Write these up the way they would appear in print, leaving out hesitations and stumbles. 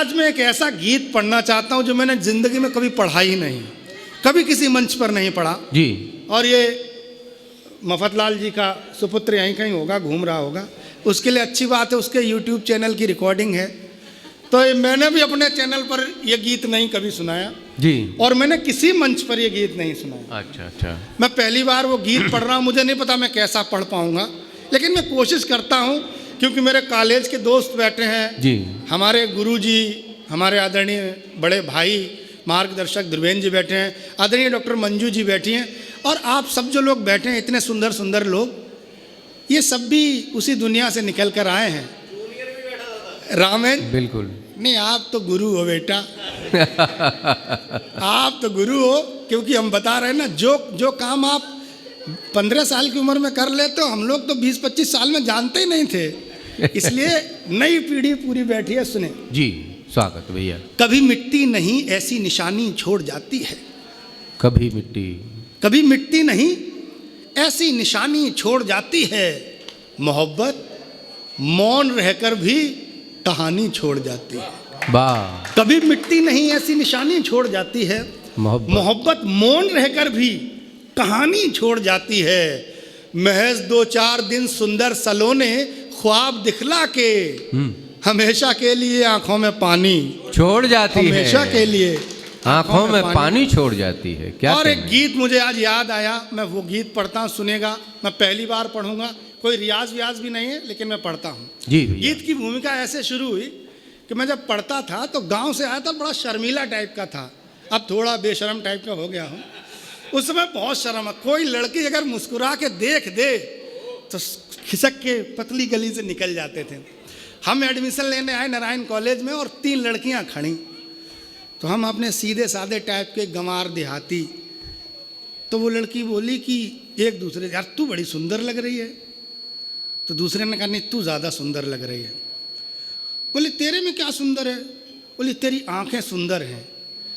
आज मैं एक ऐसा गीत पढ़ना चाहता हूं जो मैंने जिंदगी में कभी पढ़ा ही नहीं, कभी किसी मंच पर नहीं पढ़ा जी। और ये मफतलाल जी का सुपुत्र यहीं कहीं होगा, घूम रहा होगा, उसके लिए अच्छी बात है, उसके यूट्यूब चैनल की रिकॉर्डिंग है। तो मैंने भी अपने चैनल पर यह गीत नहीं कभी सुनाया जी, और मैंने किसी मंच पर यह गीत नहीं सुनाया। अच्छा अच्छा। मैं पहली बार वो गीत पढ़ रहा हूँ, मुझे नहीं पता मैं कैसा पढ़ पाऊंगा, लेकिन मैं कोशिश करता हूँ क्योंकि मेरे कॉलेज के दोस्त बैठे हैं जी, हमारे गुरुजी, हमारे आदरणीय बड़े भाई मार्गदर्शक ध्रुवेन जी बैठे हैं, आदरणीय डॉक्टर मंजू जी बैठी हैं, और आप सब जो लोग बैठे हैं, इतने सुंदर सुंदर लोग, ये सब भी उसी दुनिया से निकल कर आए हैं। रामेन बिल्कुल नहीं, आप तो गुरु हो बेटा आप तो गुरु हो, क्योंकि हम बता रहे हैं ना, जो काम आप 15 साल की उम्र में कर लेते हो, हम लोग तो 20-25 साल में जानते ही नहीं थे। इसलिए नई पीढ़ी पूरी बैठी है, सुने जी। स्वागत भैया। कभी मिट्टी नहीं ऐसी निशानी छोड़ जाती है, कभी मिट्टी नहीं ऐसी निशानी छोड़ जाती है, मोहब्बत मौन रहकर भी कहानी छोड़ जाती है। वाह। कभी मिट्टी नहीं ऐसी निशानी छोड़ जाती है, मोहब्बत मौन रहकर भी कहानी छोड़ जाती है। महज 2-4 दिन सुंदर सलोने ख्वाब दिखला के हमेशा के लिए आंखों में पानी छोड़ जाती है, हमेशा के लिए आंखों में पानी छोड़ जाती है। क्या और एक गीत मुझे आज याद आया, मैं वो गीत पढ़ता हूँ, सुनेगा। मैं पहली बार पढ़ूंगा, कोई रियाज व्याज भी नहीं है, लेकिन मैं पढ़ता हूँ जी। गीत की भूमिका ऐसे शुरू हुई कि मैं जब पढ़ता था तो गांव से आया था, बड़ा शर्मीला टाइप का था, अब थोड़ा बेशरम टाइप का हो गया हूँ। उस समय बहुत शर्म है, कोई लड़की अगर मुस्कुरा के देख दे तो खिसक के पतली गली से निकल जाते थे। हम एडमिशन लेने आए नारायण कॉलेज में और 3 लड़कियां खड़ी, तो हम अपने सीधे साधे टाइप के गंवार देहाती, तो वो लड़की बोली कि एक दूसरे, यार तू बड़ी सुंदर लग रही है, तो दूसरे ने कहा नहीं तू ज़्यादा सुंदर लग रही है। बोले तेरे में क्या सुंदर है? बोली तेरी आंखें सुंदर हैं।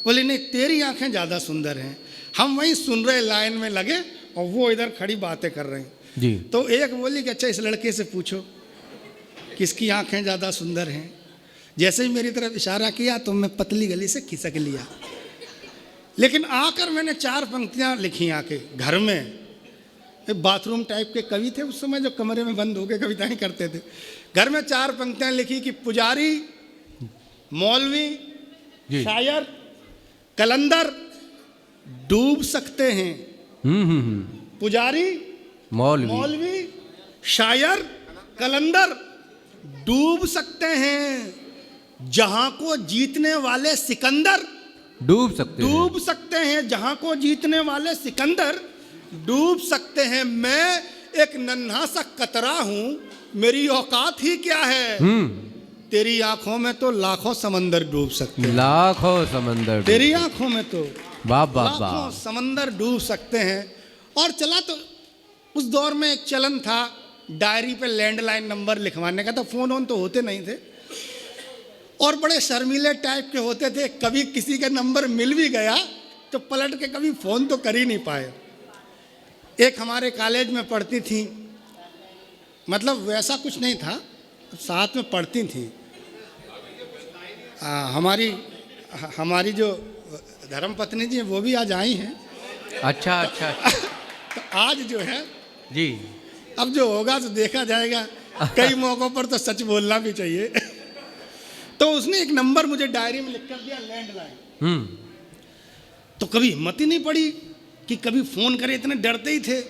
बोले नहीं तेरी आंखें ज़्यादा सुंदर हैं। हम वहीं सुन रहे, लाइन में लगे, और वो इधर खड़ी बातें कर रहे हैं जी। तो एक बोली कि अच्छा इस लड़के से पूछो किसकी आंखें ज़्यादा सुंदर हैं। जैसे ही मेरी तरफ इशारा किया तो मैं पतली गली से खिसक लिया, लेकिन आकर मैंने 4 पंक्तियाँ लिखी आके घर में। बाथरूम टाइप के कवि थे उस समय, जो कमरे में बंद होकर कविताएं करते थे। घर में 4 पंक्तियाँ लिखी कि पुजारी, मौलवी, शायर, कलंदर डूब सकते हैं। पुजारी, मौलवी, शायर, कलंदर डूब सकते हैं, जहां को जीतने वाले सिकंदर डूब सकते हैं, जहां को जीतने वाले सिकंदर डूब सकते हैं। मैं एक नन्हा सा कतरा हूं, मेरी औकात ही क्या है, तेरी आंखों में तो लाखों समंदर डूब सकते हैं। लाखों समंदर, तेरी आंखों में तो लाखों समंदर डूब सकते हैं। और चला तो उस दौर में एक चलन था, डायरी पे लैंडलाइन नंबर लिखवाने का, तो फोन ऑन तो होते नहीं थे और बड़े शर्मीले टाइप के होते थे। कभी किसी का नंबर मिल भी गया तो पलट के कभी फ़ोन तो कर ही नहीं पाए। एक हमारे कॉलेज में पढ़ती थी, मतलब वैसा कुछ नहीं था, साथ में पढ़ती थी। हमारी जो धर्मपत्नी जी वो भी आज आई हैं। अच्छा अच्छा। तो आज जो है जी, अब जो होगा तो देखा जाएगा, कई मौक़ों पर तो सच बोलना भी चाहिए। तो उसने एक नंबर मुझे डायरी में लिख कर दिया, लैंडलाइन। तो कभी हिम्मत ही नहीं पड़ी कि कभी फ़ोन करे, इतने डरते ही थे।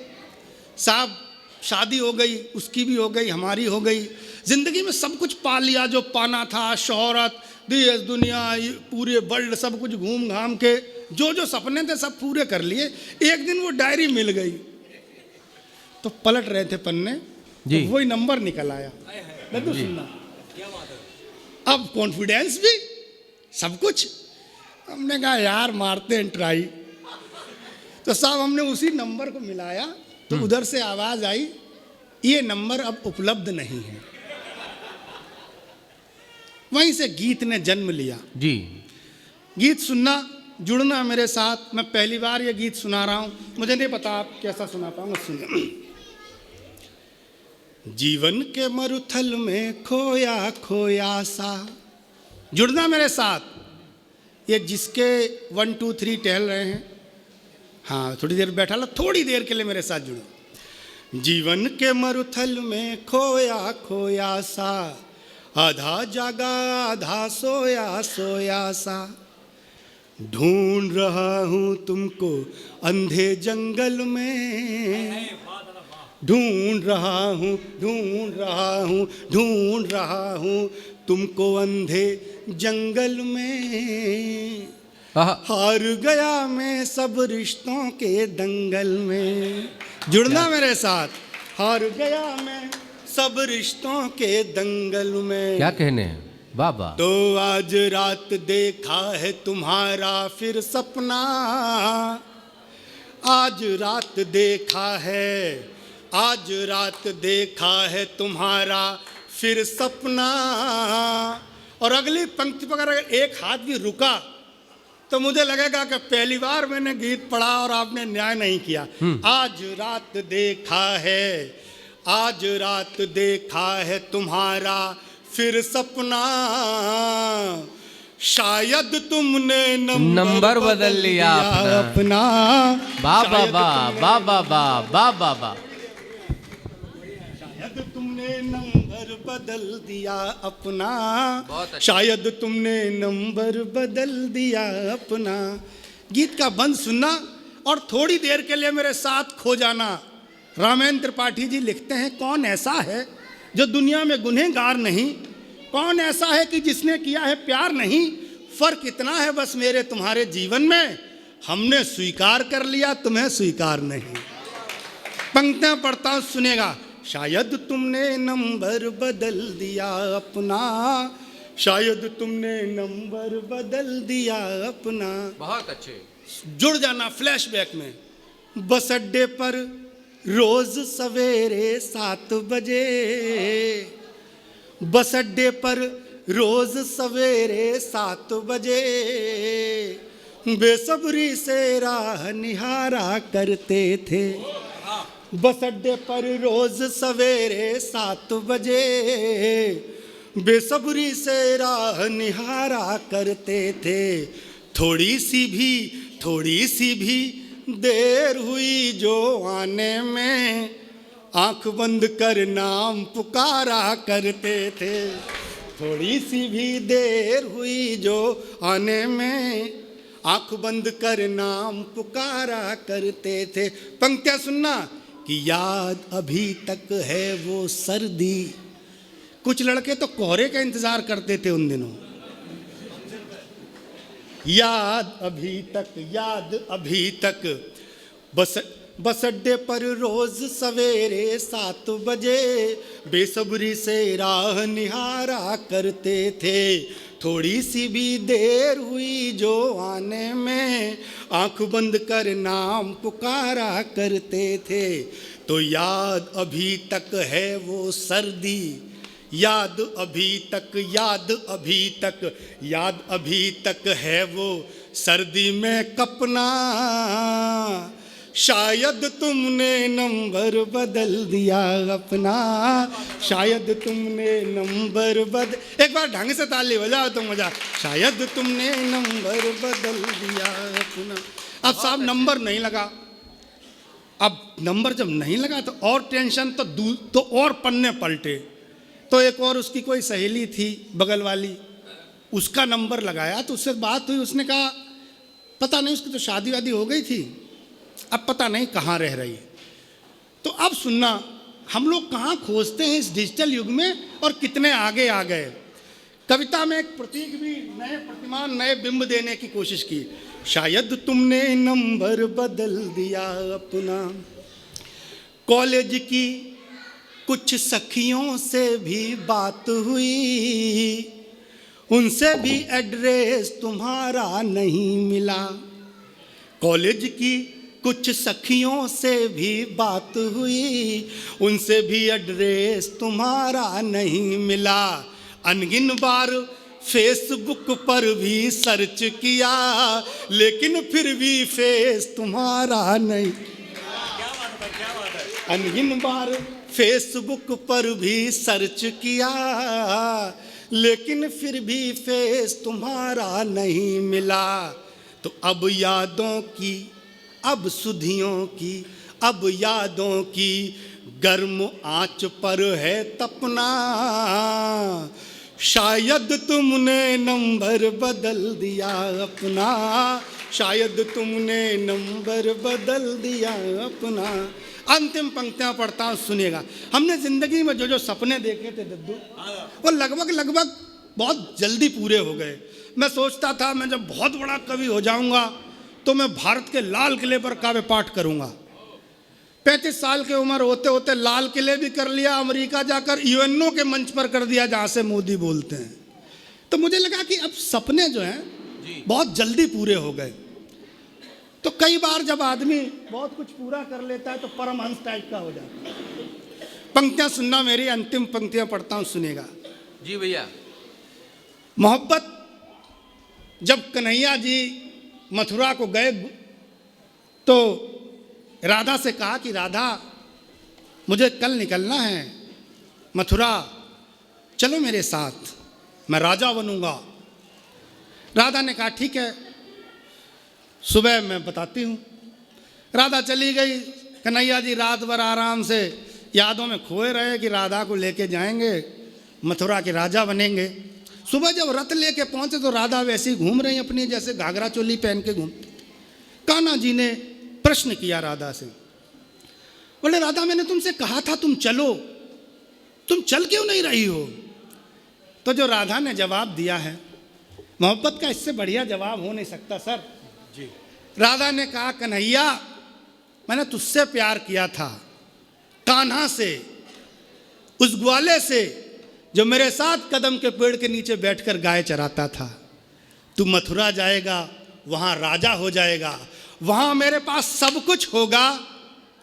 साहब शादी हो गई, उसकी भी हो गई, हमारी हो गई, ज़िंदगी में सब कुछ पा लिया जो पाना था, शोहरत, देश दुनिया, पूरे वर्ल्ड सब कुछ घूम घाम के जो सपने थे सब पूरे कर लिए। एक दिन वो डायरी मिल गई, तो पलट रहे थे पन्ने, तो वही नंबर निकल आया। लड्डू सुनना, अब कॉन्फिडेंस भी सब कुछ। हमने कहा यार मारते हैं ट्राई। तो साहब हमने उसी नंबर को मिलाया, तो उधर से आवाज़ आई, ये नंबर अब उपलब्ध नहीं है। वहीं से गीत ने जन्म लिया। जी, गीत सुनना, जुड़ना मेरे साथ। मैं पहली बार ये गीत सुना रहा हूँ, मुझे नहीं पता आप कैसा सुना पाऊंगा। सुनिए। जीवन के मरुथल में खोया खोया सा जुड़ना मेरे साथ। ये जिसके 1 2 3 टहल रहे हैं, हाँ थोड़ी देर बैठा लो, थोड़ी देर के लिए मेरे साथ जुड़ो। जीवन के मरुथल में खोया खोया सा, आधा जागा आधा सोया सोया सा, ढूंढ रहा हूँ तुमको अंधे जंगल में, ढूंढ रहा हूँ ढूंढ रहा हूँ ढूंढ रहा हूँ तुमको अंधे जंगल में। हार गया मैं सब रिश्तों के दंगल में। जुड़ना मेरे साथ। हार गया मैं सब रिश्तों के दंगल में। क्या कहने हैं बाबा। तो आज रात देखा है तुम्हारा फिर सपना, आज रात देखा है, आज रात देखा है तुम्हारा फिर सपना। और अगली पंक्ति पर अगर एक हाथ भी रुका तो मुझे लगेगा कि पहली बार मैंने गीत पढ़ा और आपने न्याय नहीं किया। आज रात देखा है, आज रात देखा है तुम्हारा फिर सपना, शायद तुमने नंबर बदल लिया अपना। बाबा बाबा बाबा बाबा, शायद तुमने नंबर बदल दिया अपना, शायद तुमने नंबर बदल दिया अपना। गीत का बंद सुनना और थोड़ी देर के लिए मेरे साथ खो जाना। रामेंद्र त्रिपाठी जी लिखते हैं, कौन ऐसा है जो दुनिया में गुनहगार नहीं, कौन ऐसा है कि जिसने किया है प्यार नहीं, फर्क इतना है बस मेरे तुम्हारे जीवन में, हमने स्वीकार कर लिया तुम्हें स्वीकार नहीं। पंक्तियां पढ़ता हूं सुनेगा। शायद तुमने नंबर बदल दिया अपना, शायद तुमने नंबर बदल दिया अपना। बहुत अच्छे। जुड़ जाना फ्लैशबैक में। बस अड्डे पर रोज सवेरे 7 बजे, बस अड्डे पर रोज सवेरे 7 बजे, बेसब्री से राह निहारा करते थे। बस अड्डे पर रोज सवेरे 7 बजे, बेसब्री से राह निहारा करते थे। थोड़ी सी भी देर हुई जो आने में, आंख बंद कर नाम पुकारा करते थे। थोड़ी सी भी देर हुई जो आने में, आंख बंद कर नाम पुकारा करते थे। पंक्तियां सुनना कि याद अभी तक है वो सर्दी। कुछ लड़के तो कोहरे का इंतजार करते थे उन दिनों। याद अभी तक बस अड्डे पर रोज सवेरे 7 बजे, बेसब्री से राह निहारा करते थे। थोड़ी सी भी देर हुई जो आने में, आंख बंद कर नाम पुकारा करते थे। तो याद अभी तक है वो सर्दी, याद अभी तक है वो सर्दी में कपना। शायद तुमने नंबर बदल दिया अपना, शायद तुमने नंबर बदल। एक बार ढंग से ताली बजाओ तो मजा। शायद तुमने नंबर बदल दिया अपना। अब साहब नंबर नहीं लगा। अब नंबर जब नहीं लगा तो और टेंशन, तो और पन्ने पलटे। तो एक और उसकी कोई सहेली थी बगल वाली, उसका नंबर लगाया तो उससे बात हुई। उसने कहा पता नहीं उसकी तो शादी वादी हो गई थी, अब पता नहीं कहाँ रह रही है। तो अब सुनना, हम लोग कहाँ खोजते हैं इस डिजिटल युग में और कितने आगे आ गए। कविता में एक प्रतीक भी, नए प्रतिमान, नए बिंब देने की कोशिश की। शायद तुमने नंबर बदल दिया अपना, कॉलेज की कुछ सखियों से भी बात हुई, उनसे भी एड्रेस तुम्हारा नहीं मिला। कॉलेज की कुछ सखियों से भी बात हुई, उनसे भी एड्रेस तुम्हारा नहीं मिला। अनगिन बार फेसबुक पर भी सर्च किया, लेकिन फिर भी फेस तुम्हारा नहीं। अनगिन बार फेसबुक पर भी सर्च किया, लेकिन फिर भी फेस तुम्हारा नहीं मिला। तो अब यादों की, अब सुधियों की, अब यादों की गर्म आंच पर है तपना। शायद तुमने नंबर बदल दिया अपना, शायद तुमने नंबर बदल दिया अपना। अंतिम पंक्तियां पढ़ता हूं, सुनिएगा। हमने जिंदगी में जो जो सपने देखे थे दद्दू, वो लगभग बहुत जल्दी पूरे हो गए। मैं सोचता था मैं जब बहुत बड़ा कवि हो जाऊंगा तो मैं भारत के लाल किले पर काव्य पाठ करूंगा। 35 साल की उम्र होते होते लाल किले भी कर लिया, अमेरिका जाकर यूएनओ के मंच पर कर दिया जहां से मोदी बोलते हैं। तो मुझे लगा कि अब सपने जो हैं बहुत जल्दी पूरे हो गए। तो कई बार जब आदमी बहुत कुछ पूरा कर लेता है तो परमहंस टाइप का हो जाता है। पंक्तियां सुनना, मेरी अंतिम पंक्तियां पढ़ता हूं, सुनेगा। जी भैया। मोहब्बत, जब कन्हैया जी मथुरा को गए तो राधा से कहा कि राधा मुझे कल निकलना है मथुरा, चलो मेरे साथ, मैं राजा बनूंगा। राधा ने कहा ठीक है, सुबह मैं बताती हूँ। राधा चली गई। कन्हैया जी रात भर आराम से यादों में खोए रहे कि राधा को लेके जाएंगे, मथुरा के राजा बनेंगे। सुबह जब रथ लेके पहुंचे तो राधा वैसे ही घूम रही अपनी, जैसे घाघरा चोली पहन के घूमती। कान्हा जी ने प्रश्न किया राधा से, बोले राधा मैंने तुमसे कहा था तुम चलो, तुम चल क्यों नहीं रही हो? तो जो राधा ने जवाब दिया है, मोहब्बत का इससे बढ़िया जवाब हो नहीं सकता सर जी। राधा ने कहा कन्हैया मैंने तुझसे प्यार किया था, कान्हा से, उस ग्वाले से जो मेरे साथ कदम के पेड़ के नीचे बैठकर गाय चराता था। तू मथुरा जाएगा, वहां राजा हो जाएगा, वहां मेरे पास सब कुछ होगा,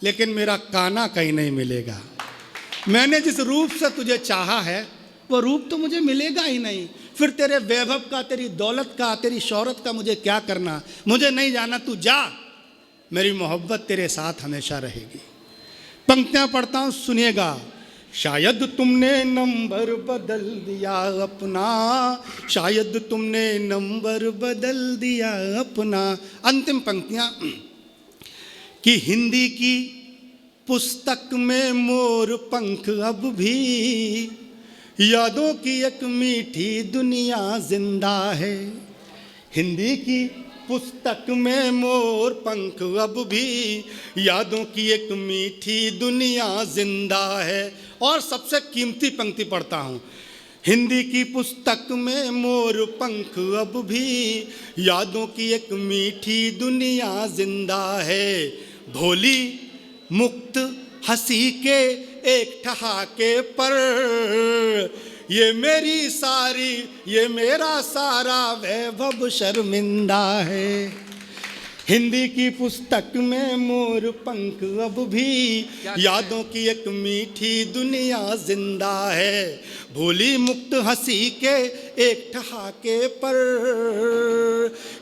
लेकिन मेरा कान्हा कहीं नहीं मिलेगा। मैंने जिस रूप से तुझे चाहा है वो रूप तो मुझे मिलेगा ही नहीं। फिर तेरे वैभव का, तेरी दौलत का, तेरी शौहरत का मुझे क्या करना? मुझे नहीं जाना, तू जा, मेरी मोहब्बत तेरे साथ हमेशा रहेगी। पंक्तियां पढ़ता हूं, सुनिएगा। शायद तुमने नंबर बदल दिया अपना, शायद तुमने नंबर बदल दिया अपना। अंतिम पंक्तियां कि हिंदी की पुस्तक में मोर पंख अब भी, यादों की एक मीठी दुनिया जिंदा है। हिंदी की पुस्तक में मोर पंख अब भी, यादों की एक मीठी दुनिया जिंदा है। और सबसे कीमती पंक्ति पढ़ता हूँ, हिंदी की पुस्तक में मोर पंख अब भी, यादों की एक मीठी दुनिया जिंदा है। भोली मुक्त हंसी के एक ठहाके पर, ये मेरी सारी, ये मेरा सारा वैभव शर्मिंदा है। हिंदी की पुस्तक में मोर पंख अब भी, यादों की एक मीठी दुनिया जिंदा है। भोली मुक्त हंसी के एक ठहाके पर,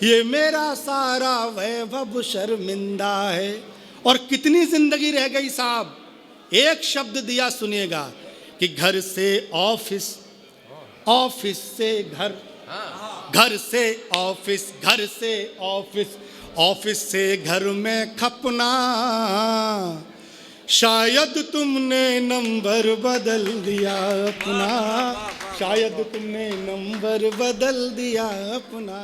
ये मेरा सारा वैभव शर्मिंदा है। और कितनी जिंदगी रह गई साहब, एक शब्द दिया, सुनिएगा कि घर से ऑफिस, ऑफिस से घर, घर से ऑफिस, घर से ऑफिस, ऑफिस से घर में खपना। शायद तुमने नंबर बदल दिया अपना, शायद तुमने नंबर बदल दिया अपना।